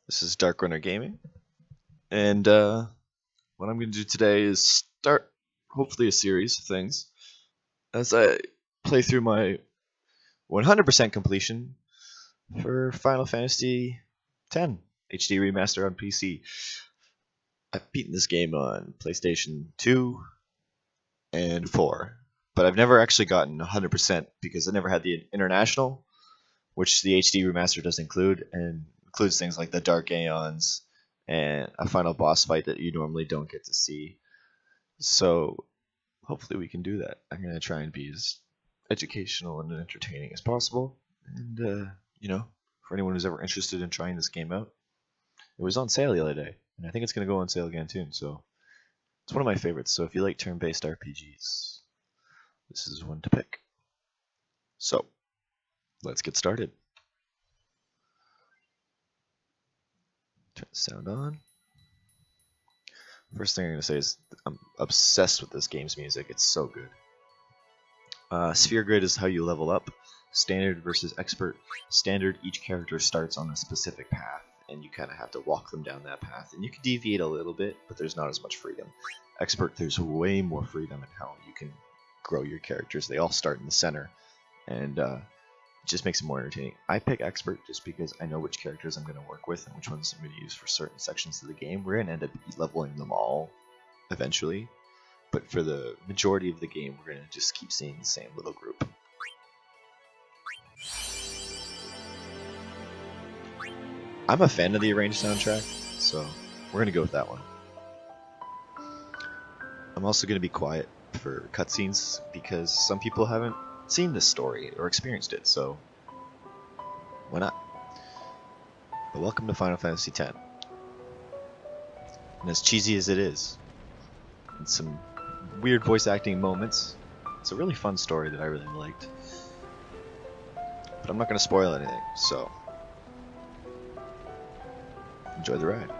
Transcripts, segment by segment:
This is DarkRunner Gaming, and what I'm going to do today is start, hopefully, a series of things as I play through my 100% completion for Final Fantasy X HD Remastered on PC. I've beaten this game on PlayStation 2 and 4, but I've never actually gotten 100% because I never had the International, which the HD Remaster does include, and includes things like the Dark Aeons and a final boss fight that you normally don't get to see. So hopefully we can do that. I'm going to try and be as educational and entertaining as possible. And, for anyone who's ever interested in trying this game out, it was on sale the other day, and I think it's going to go on sale again soon. So it's one of my favorites. So if you like turn-based RPGs, this is one to pick. So let's get started. Turn the sound on. First thing I'm going to say is I'm obsessed with this game's music. It's so good. Sphere Grid is how you level up. Standard versus Expert. Standard, each character starts on a specific path, and you kind of have to walk them down that path. And you can deviate a little bit, but there's not as much freedom. Expert, there's way more freedom in how you can grow your characters. They all start in the center, and it just makes it more entertaining. I pick Expert just because I know which characters I'm going to work with and which ones I'm going to use for certain sections of the game. We're going to end up leveling them all eventually, but for the majority of the game, we're going to just keep seeing the same little group. I'm a fan of the arranged soundtrack, so we're going to go with that one. I'm also going to be quiet for cutscenes because some people haven't seen this story or experienced it, so why not? But welcome to Final Fantasy X. And as cheesy as it is, and some weird voice acting moments, it's a really fun story that I really liked. But I'm not going to spoil anything, so enjoy the ride.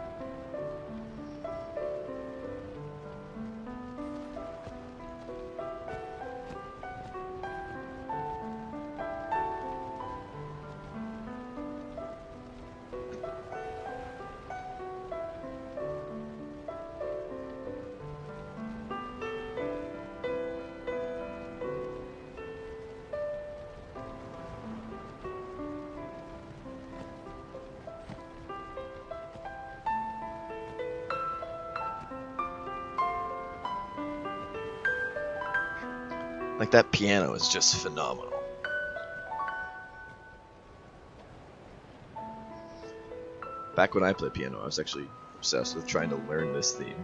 Like, that piano is just phenomenal. Back when I played piano, I was actually obsessed with trying to learn this theme.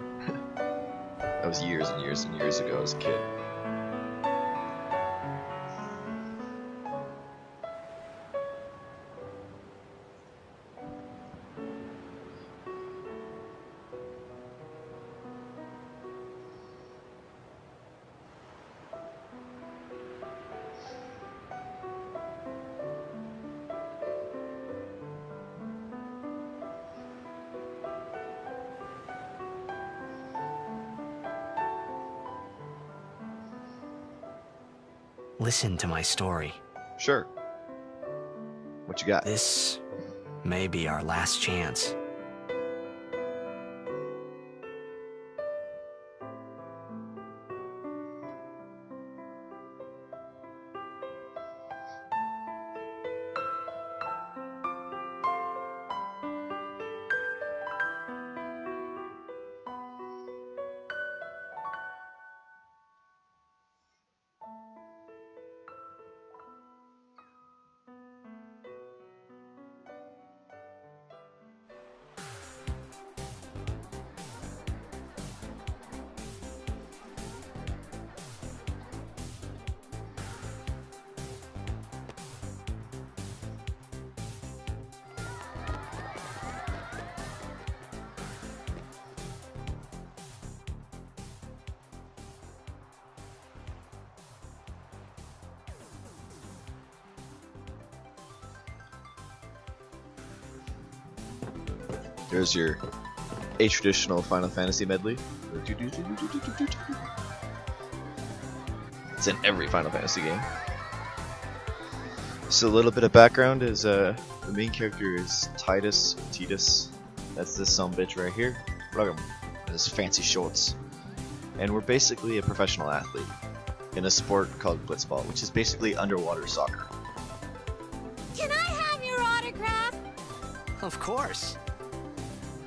That was years and years and years ago as a kid. Listen to my story. Sure. What you got? This may be our last chance. There's your a traditional Final Fantasy medley. It's in every Final Fantasy game. So a little bit of background is the main character is Titus. That's this sumbitch right here. Look at him, his fancy shorts. And we're basically a professional athlete in a sport called blitzball, which is basically underwater soccer. Can I have your autograph? Of course.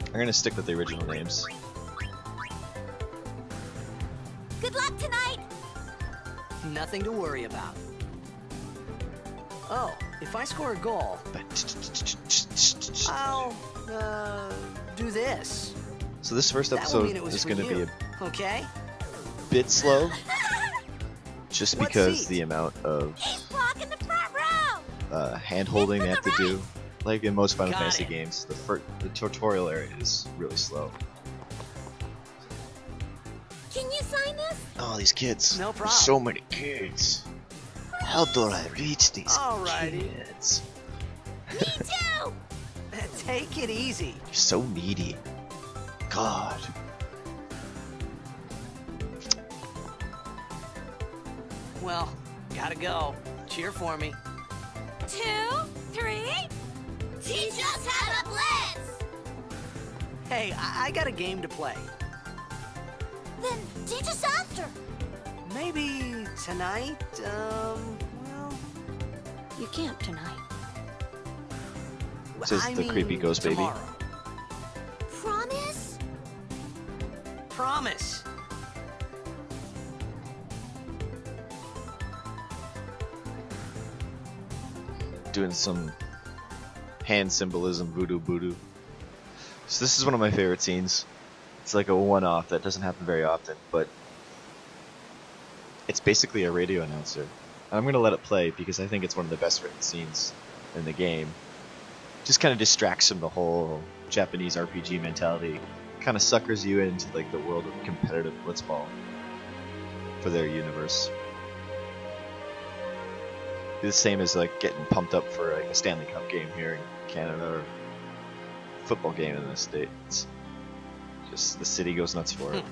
I'm gonna stick with the original names. Good luck tonight. Nothing to worry about. Oh, if I score a goal, I'll, do this. So this first That will episode mean it was is for gonna be you. a Okay? bit slow, just What because seat? the amount of He's blocking the front row. hand holding they have to do. Like in most Final Got Fantasy it. games, the tutorial area is really slow. Can you sign this? Oh, these kids. No There's problem. so many kids. How do I reach these Alrighty. kids? Me too. Take it easy. You're so needy. God. Well, gotta go. Cheer for me. 2, 3. Teach us how to blitz. Hey, I got a game to play. Then teach us after. Maybe tonight, well, You can't tonight. Says I the creepy mean ghost baby. tomorrow. Promise? Promise. Doing some hand symbolism, voodoo. So this is one of my favorite scenes. It's like a one-off that doesn't happen very often, but it's basically a radio announcer. And I'm gonna let it play because I think it's one of the best written scenes in the game. Just kind of distracts from the whole Japanese RPG mentality. Kind of suckers you into like the world of competitive blitzball for their universe. The same as like getting pumped up for like a Stanley Cup game here in Canada or a football game in the States. Just the city goes nuts for it.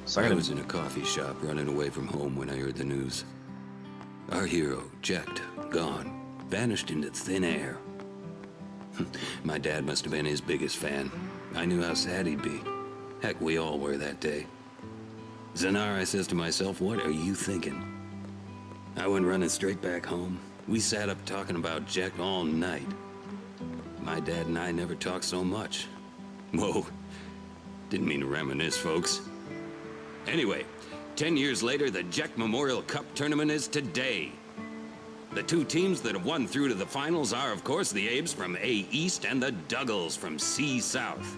So I'm I gonna was in a coffee shop running away from home when I heard the news. Our hero, Jecht, gone, vanished into thin air. My dad must have been his biggest fan. I knew how sad he'd be. Heck, we all were that day. Zanar, I says to myself, what are you thinking? I went running straight back home. We sat up talking about Jecht all night. My dad and I never talked so much. Whoa, didn't mean to reminisce, folks. Anyway, 10 years later, the Jecht Memorial Cup tournament is today. The two teams that have won through to the finals are, of course, the Abes from A East and the Duggles from C South.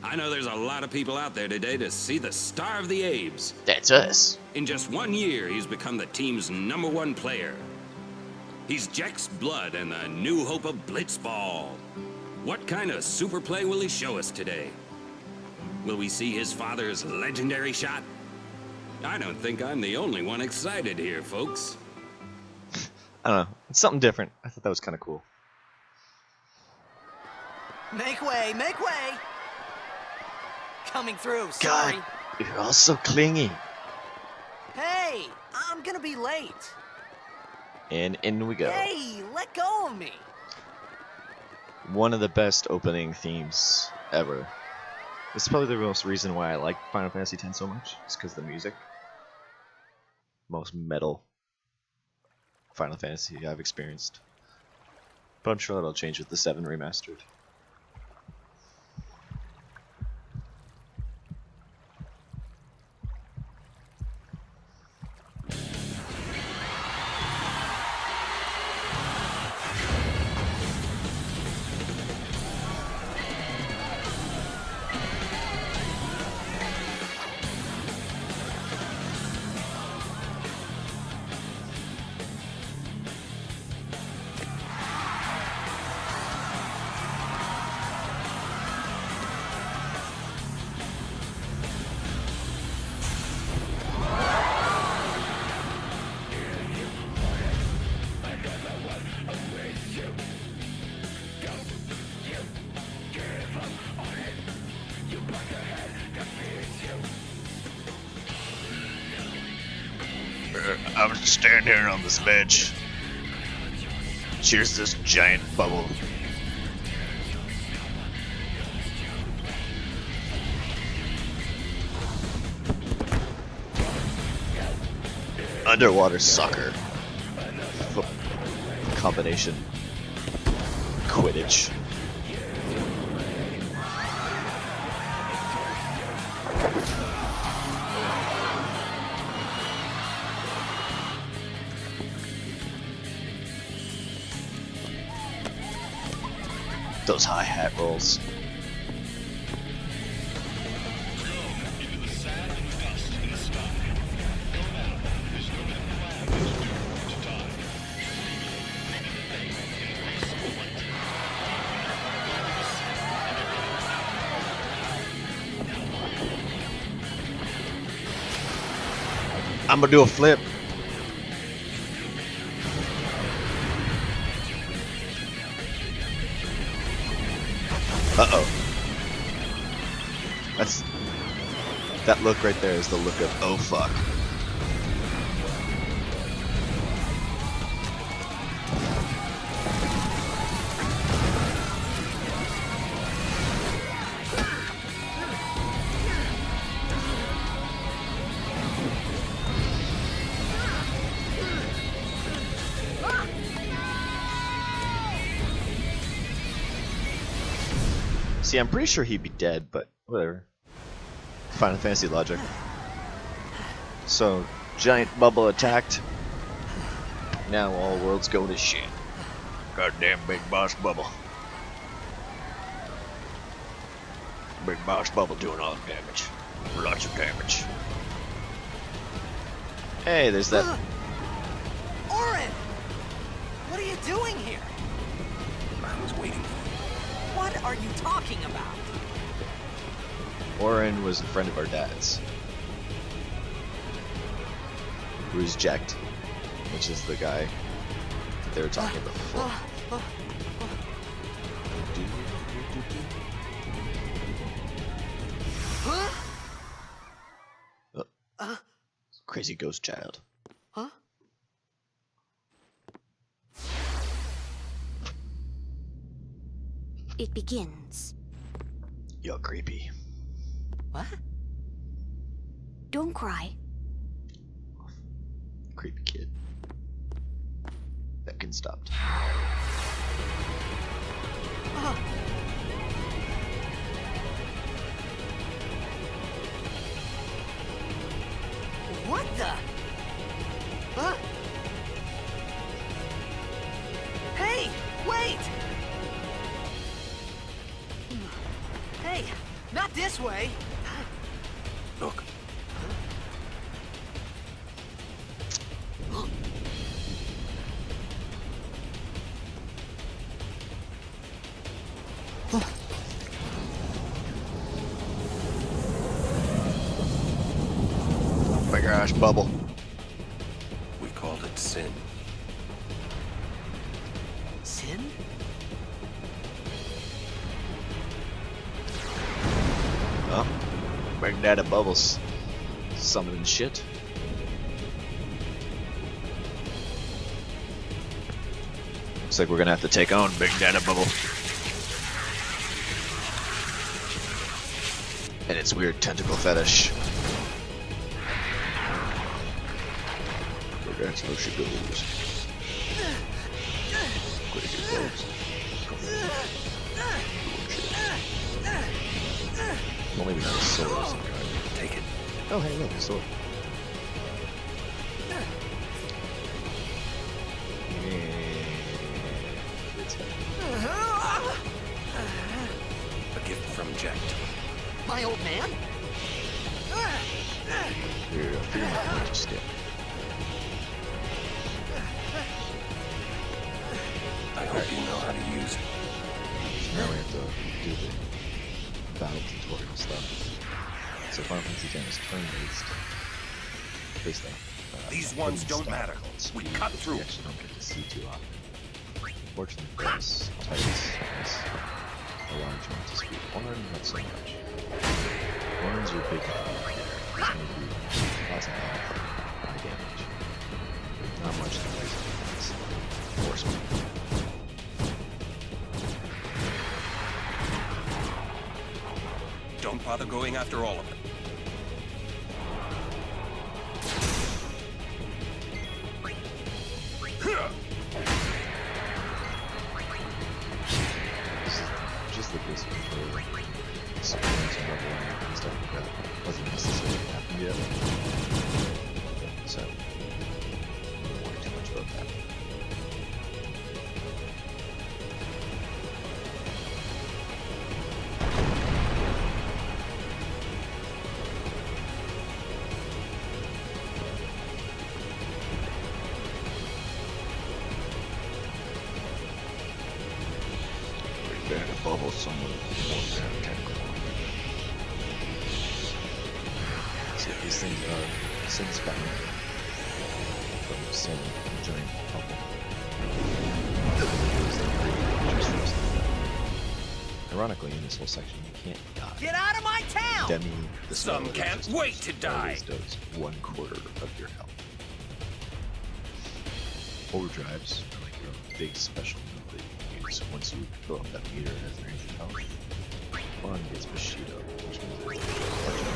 I know there's a lot of people out there today to see the star of the Abes. That's us. In just 1 year, he's become the team's #1 player. He's Jecht's blood and the new hope of blitzball. What kind of super play will he show us today? Will we see his father's legendary shot? I don't think I'm the only one excited here, folks. I don't know. It's something different. I thought that was kind of cool. Make way, make way! Coming through, sorry. God, you're all so clingy. Hey, I'm gonna be late. And in we go. Hey, let go of me. One of the best opening themes ever. This is probably the most reason why I like Final Fantasy X so much. It's because of the music. Most metal Final Fantasy I've experienced. But I'm sure that'll change with the 7 remastered. I'm just standing here on this ledge. Cheers this giant bubble. Underwater soccer. Combination. Quidditch. Those hi-hat rolls. I'm gonna do a flip. Uh-oh. That look right there is the look of, oh fuck. See, I'm pretty sure he'd be dead, but whatever. Final Fantasy logic. So, giant bubble attacked. Now all worlds go to shit. Goddamn big boss bubble. Big boss bubble doing all the damage. Lots of damage. Hey, there's that. Orin! What are you doing here? I was waiting for you. What are you talking about? Orin was a friend of our dad's. Who is Jacked, which is the guy that they were talking about before. Crazy ghost child. Huh? It begins. You're creepy. What? Don't cry. Creepy kid. That can stop. What the? Huh? Hey, wait! Hey, not this way. Look. My gosh, bubble. We called it sin. Sin? Oh, Big Daddy Bubbles. Summoning shit. Looks like we're gonna have to take on Big Daddy Bubble. And its weird tentacle fetish. But that's how she goes. Crazy clothes. Well, maybe not a sword or some kind. Take it. Oh, hey, look, a sword. A gift from Jack. My old man? Here, I'll figure my point stick. I hope you know how to use it. Now we have to do the battle tutorial stuff. So Final Fantasy X is turn-based. Based on These ones don't style matter. called We Spira, cut which through. We actually don't get to see too often. Fortunately for us, Titus has a large amount to speed. Orin, not so much. Orin's your big he's going to do lots of high damage. Not much noise. Force me. Don't bother going after all of them. Just the basic for experience and leveling and stuff like that wasn't necessarily happened yet. So, I don't worry too much about that. Bubble some more technical. So these things are since bound from some giant bubble. Ironically, in this whole section, you can't die. Get out of my town! Demi, the Some spell can't just wait to die. always does 1/4 of your health. Overdrives are like your big special move that you use once you fill up that meter as an range of health. One gets Bushido, which means it's a bunch of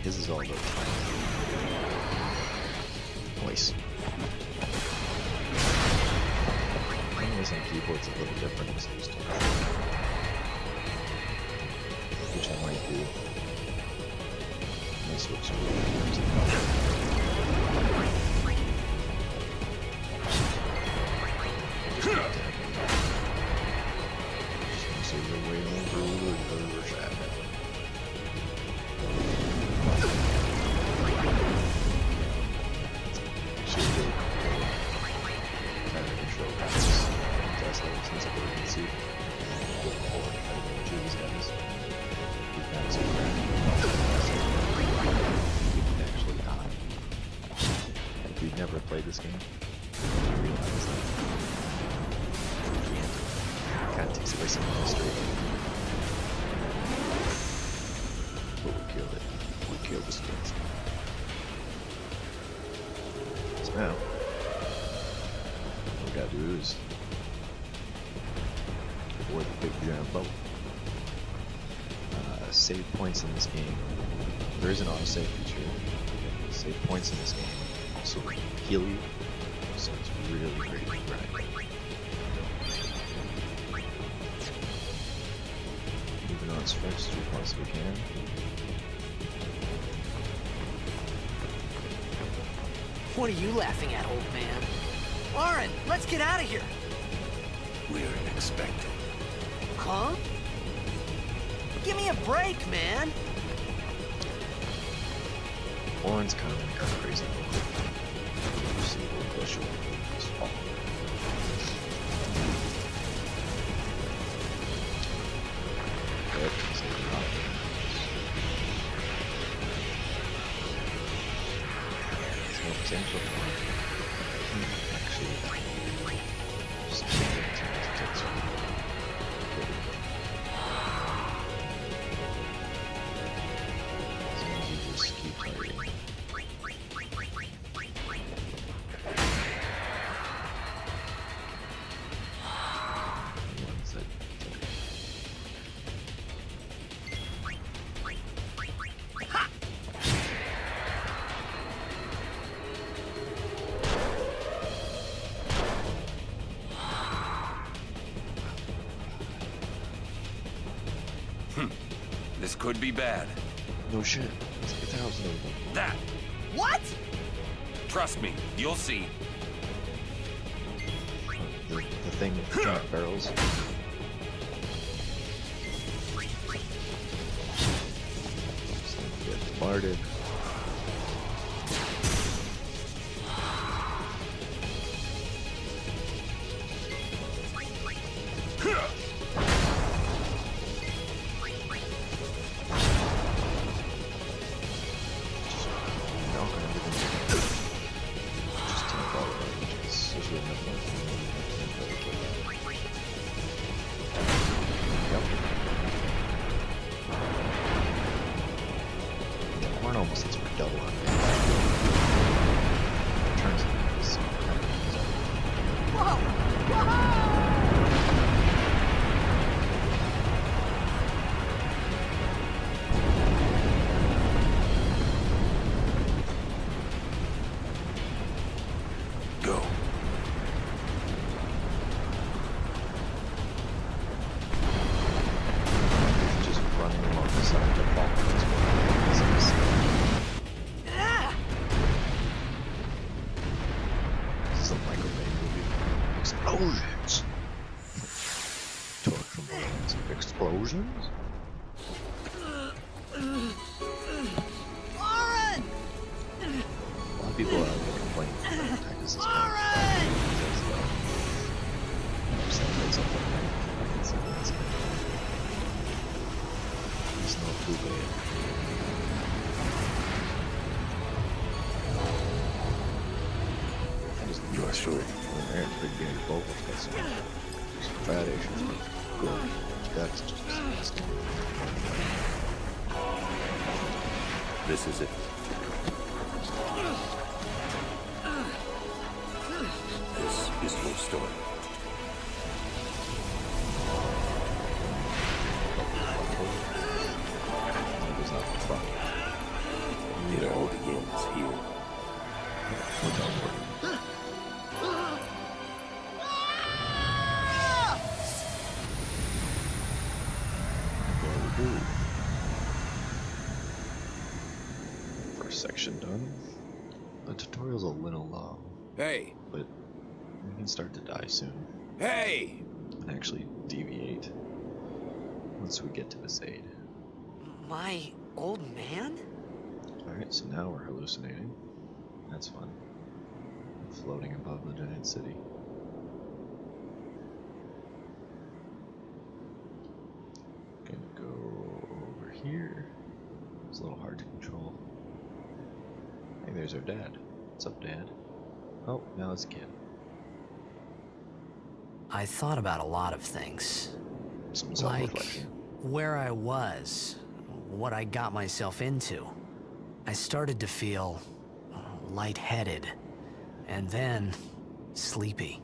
his is all about time. Voice. Anyways, on keyboard's a little different as used to. Which I might do. I switch to so you're way over overshadowed. If you've never played this game, you realize that it kind of takes away some of the history. But we killed it. We killed the skins. So now, all we gotta do is avoid the big giant boat. Save points in this game. There is an autosave feature. Save points in this game also heal you, so it's really great for grinding. Moving on as fast as we possibly can. What are you laughing at, old man? Aaron, let's get out of here! We're expected. Huh? Give me a break, man! Oran's kind of crazy. You see a little bush over this fall. Good, so you're not. There's no potential for it. Actually, just keep it to get through. As long as you just keep targeting. This could be bad. No shit. Let's get the house over. That! What? Trust me, you'll see. The thing with the giant barrels. Just get bombarded. almost lets for double on it. Turns it so Whoa! Whoa! Go. just running along the side of the fault. This is a Michael Bay movie. Explosions! Torque from balloons. Explosions? Lauren! A lot of people are complaining about the attack is Lauren! It's not too bad. I just You are sure? Aaron's big beard vocals got some fat issues, but good. That's just disgusting. This is it. This is your story. It was not fun. It all begins here. We're done for it. First section done. The tutorial's a little long, Hey! but we can start to die soon Hey! and actually deviate once we get to this aid. My old man? Alright, so now we're hallucinating. That's fun. Floating above the giant city. Gonna go over here. It's a little hard to control. Hey, there's our dad. What's up, Dad? Oh, now it's a kid. I thought about a lot of things. Some Like self-reflection. where I was, what I got myself into. I started to feel lightheaded, and then sleepy.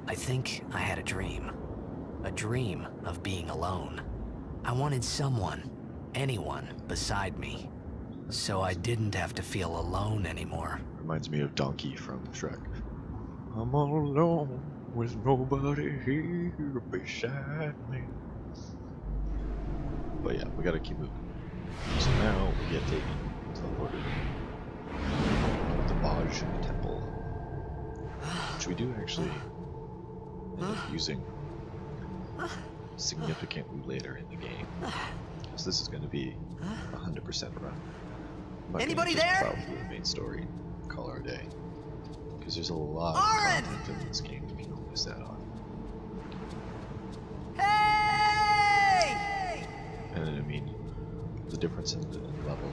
I think I had a dream of being alone. I wanted someone, anyone beside me, so I didn't have to feel alone anymore. Reminds me of Donkey from Shrek. I'm all alone with nobody here beside me. But yeah, we gotta keep moving. So now we get taken teleported to the Baj Temple, which we do actually end up using significantly later in the game. Because this is going to be 100% run. I'm not Anybody gonna just there? plow through the main story, call our day. Because there's a lot Lauren! of content in this game that you don't miss out on. Hey! And I mean, the difference in the level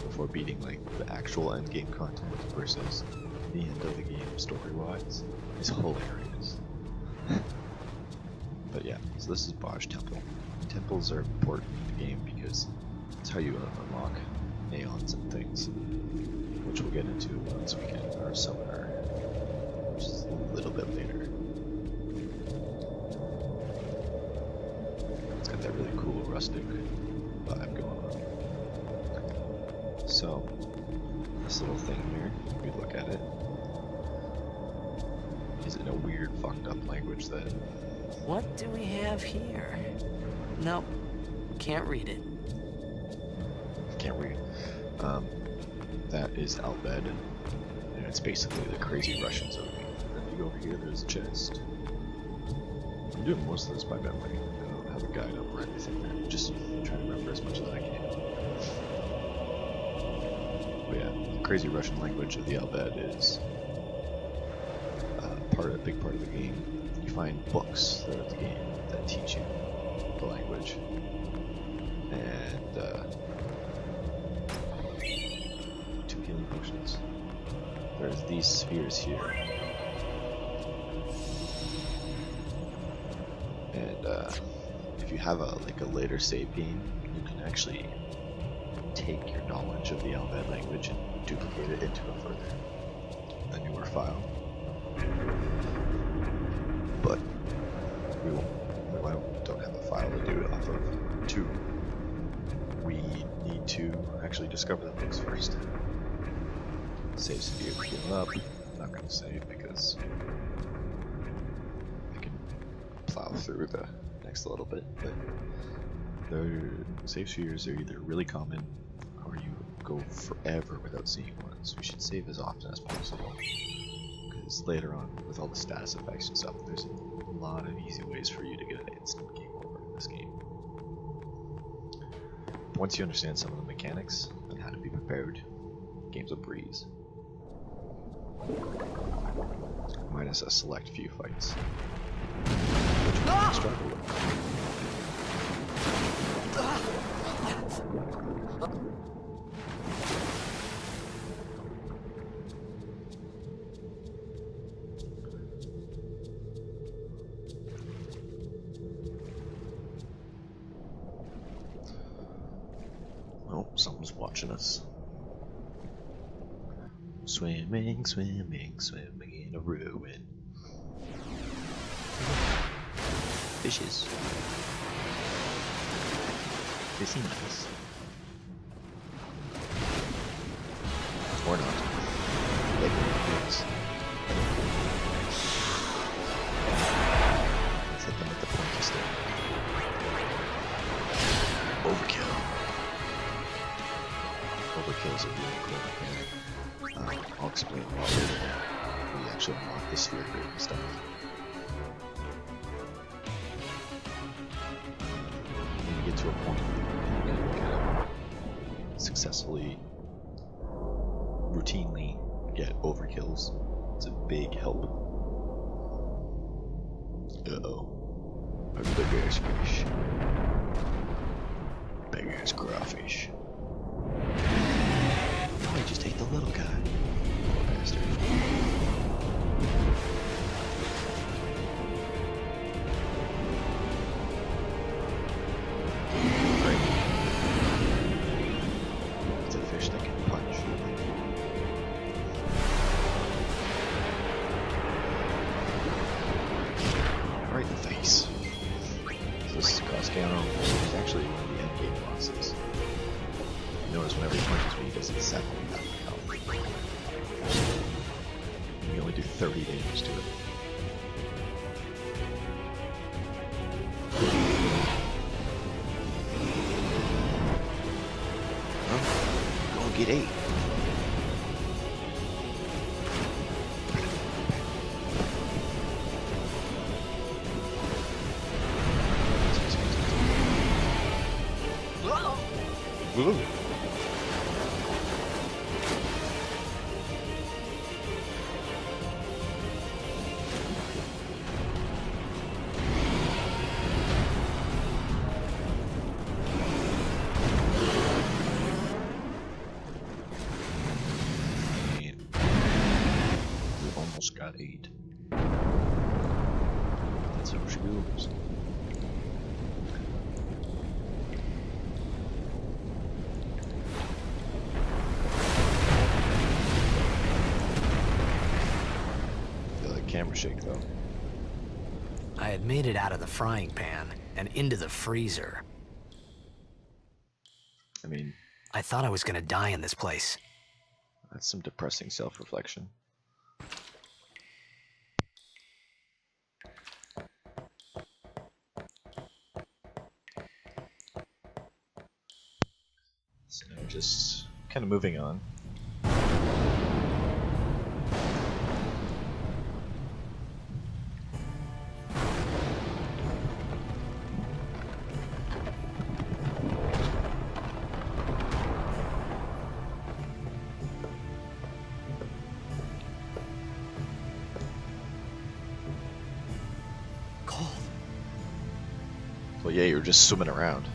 before beating like the actual end game content versus the end of the game story-wise is hilarious. But yeah, so this is Baj Temple. Temples are important in the game because it's how you unlock aeons and things, which we'll get into once we get our summoner, which is a little bit later. It's got that really cool rustic vibe going on. So, this little thing here, if we look at it, is in a weird, fucked up language that What do we have here? Nope, can't read it. can't read. That is Albed, and it's basically the crazy Russians of the game. If you go over here, there's a chest. I'm doing most of this by memory. I don't have a guide up or anything. I'm just trying to remember as much as I can. But yeah, the crazy Russian language of the Albed is a big part of the game. You find books throughout the game that teach you the language. And two healing potions. There's these spheres here. And if you have a later save game, you can actually take your knowledge of the Alvad language and duplicate it into a newer file. But we don't have a file to do it off of. 2. We need to actually discover the books first. Save Spira, heal up. I'm not going to save because I can plow through the next little bit, but the save spheres are either really common or you go forever without seeing one, so we should save as often as possible. Because later on, with all the status effects and stuff, there's a lot of easy ways for you to get an instant game over in this game. But once you understand some of the mechanics and how to be prepared, game's a breeze. Minus a select few fights, which we can struggle with. Oh, someone's watching us. Swimming, swimming, swimming in a ruin. Fishes. They seem nice. Or not. Like yes. Let's hit them with the pointy stick. Overkill. Overkills are really cool mechanic. I'll explain why we actually unlock the sphere and stuff. When you get to a point where you can kind of successfully, routinely get overkills, it's a big help. Uh-oh. A big ass fish. Big ass crawfish. Oh, I just ate the little guy. Little bastard. Great. It's a fish that can punch. Right in the face. So this is Coscano. He's actually one of the endgame bosses. Notice whenever he punches me, he does exactly that health. You only do 30 damage to it. Well, go and get 8. Woo! Got 8. That's how she goes. Feel like camera shake though. I had made it out of the frying pan and into the freezer. I mean, I thought I was gonna die in this place. that's some depressing self-reflection. So now just kind of moving on. Cold. Well, yeah, you're just swimming around.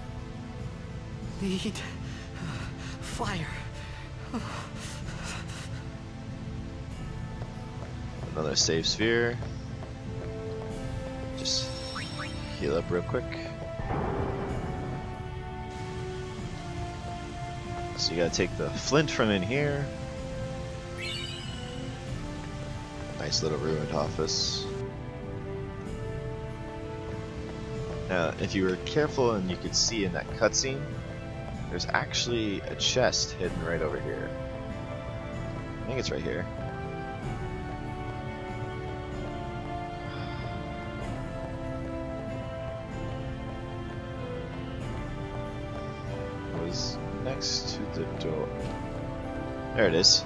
Need fire. Another save sphere. Just heal up real quick. So you gotta take the flint from in here. Nice little ruined office. Now, if you were careful and you could see in that cutscene, there's actually a chest hidden right over here. I think it's right here. It was next to the door. There it is.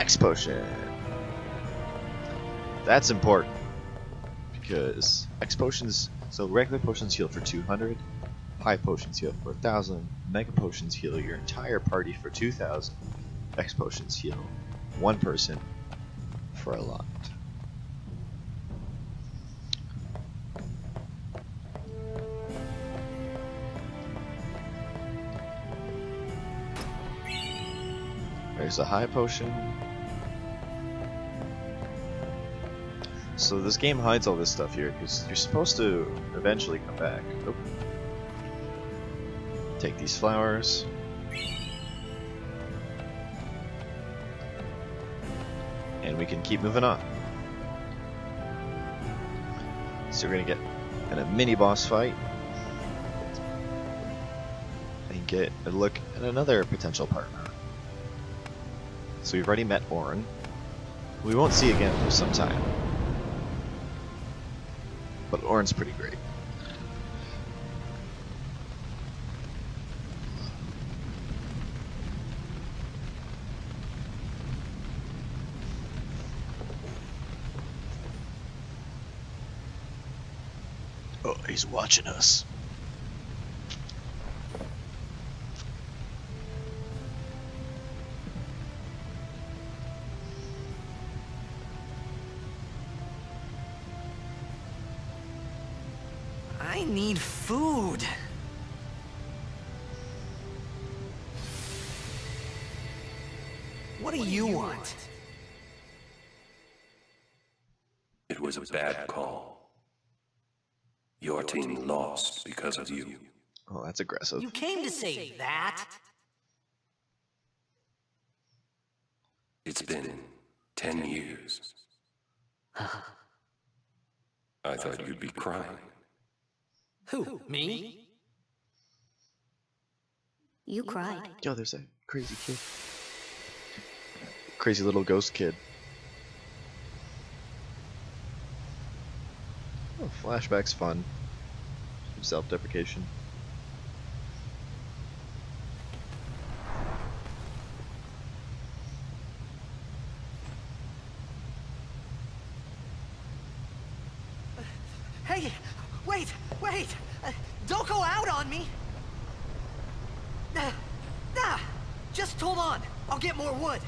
X potion. That's important because X potions. So regular potions heal for 200. High potions heal for 1,000. Mega potions heal your entire party for 2,000. X potions heal one person for a lot. There's a high potion. So this game hides all this stuff here because you're supposed to eventually come back. Nope. Take these flowers. And we can keep moving on. So we're gonna get in a mini boss fight. And get a look at another potential partner. So we've already met Orin. We won't see again for some time. But Orin's pretty great. Oh, he's watching us. I need food. What do you want? It was a bad call. Your team lost because of you. Oh, that's aggressive. You came to say that? It's been 10 years. I thought you'd be crying. Who, me? You cried. Yo, there's a crazy kid. Crazy little ghost kid. Oh, flashback's fun. Self-deprecation. Hey, wait! Don't go out on me! Just hold on. I'll get more wood.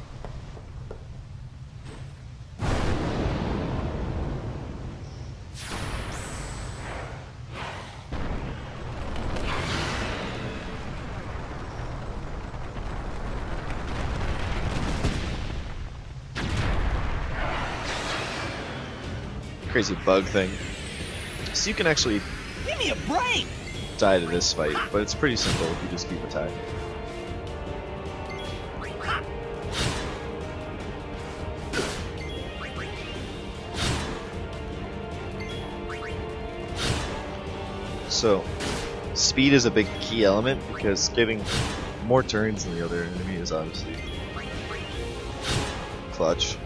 Crazy bug thing. So you can actually Give me a break! die to this fight, but it's pretty simple if you just keep attacking. So, speed is a big key element because getting more turns than the other enemy is obviously clutch.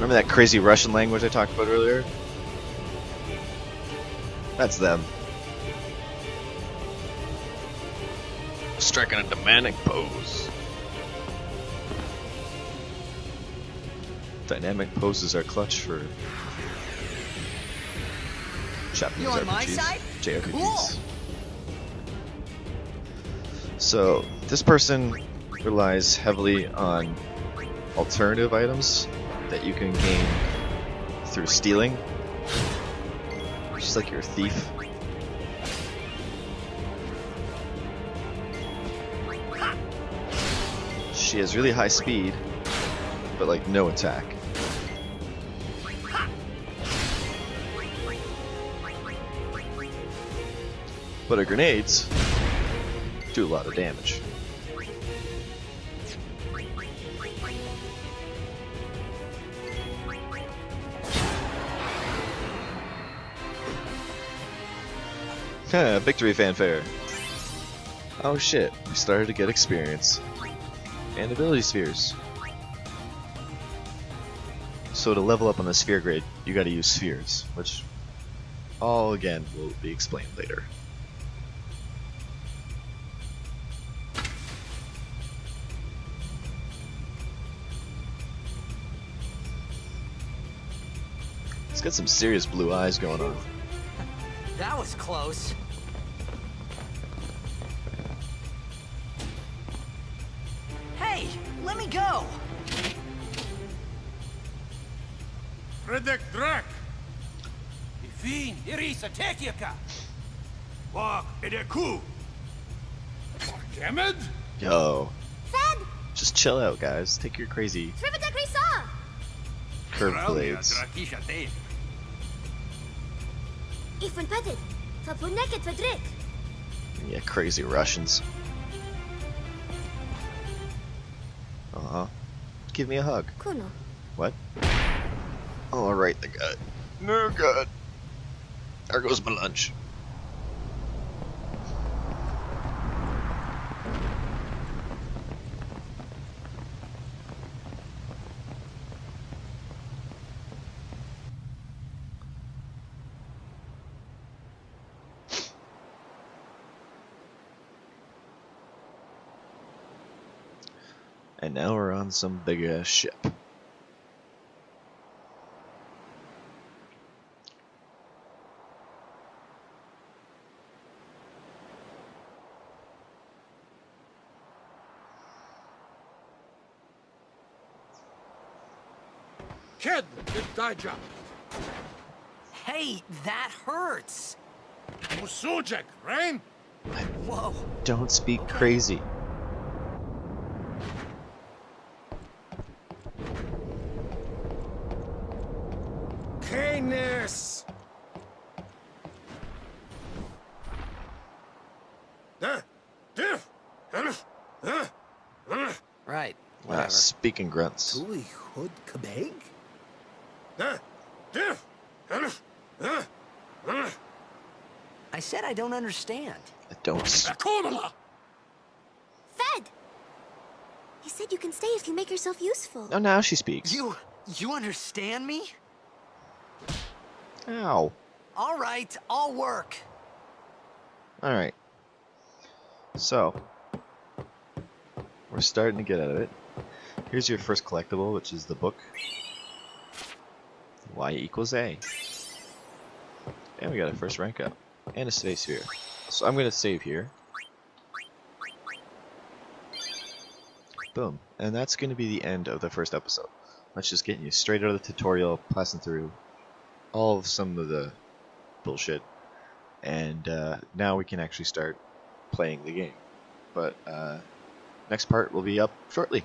Remember that crazy Russian language I talked about earlier? That's them. Striking a demonic pose. Dynamic poses are clutch for Japanese You on my RPGs, side? JRPGs. Cool. So this person relies heavily on alternative items that you can gain through stealing. Just like you're a thief. She has really high speed, but like no attack. But her grenades do a lot of damage. Victory fanfare. Oh shit, we started to get experience. And ability spheres. So to level up on the sphere grade, you gotta use spheres, which all again will be explained later. It's got some serious blue eyes going on. That was close. Hey, let me go. Redek Drak! Ifin, Irisa, Tekiaka! Wak Edeku! Gamed? Yo, Fed! just chill out, guys. Take your crazy Trividak Risa! curved blades. Ifun Petit! Fapuneket Fedrik! Yeah, crazy Russians. Give me a hug. Kuno. What? Oh, right, the gut. No gut. There goes my lunch. And now we're on some big ass ship. Ked, Daija! Hey, that hurts. Musujek, Rain? Whoa. Don't speak crazy. Canis! Right. Ah, Whatever. speaking grunts. Tuli Hood Kabeg? I said I don't understand. I don't. Akumala! Fed! He said you can stay if you make yourself useful. Oh, now she speaks. You understand me? Ow. All right, I'll work. Alright. So, we're starting to get out of it. Here's your first collectible, which is the book. Y equals A. And we got a first rank up. And a save sphere. So I'm going to save here. Boom. And that's going to be the end of the first episode. That's just getting you straight out of the tutorial, passing through all of some of the bullshit. And now we can actually start playing the game. But next part will be up shortly.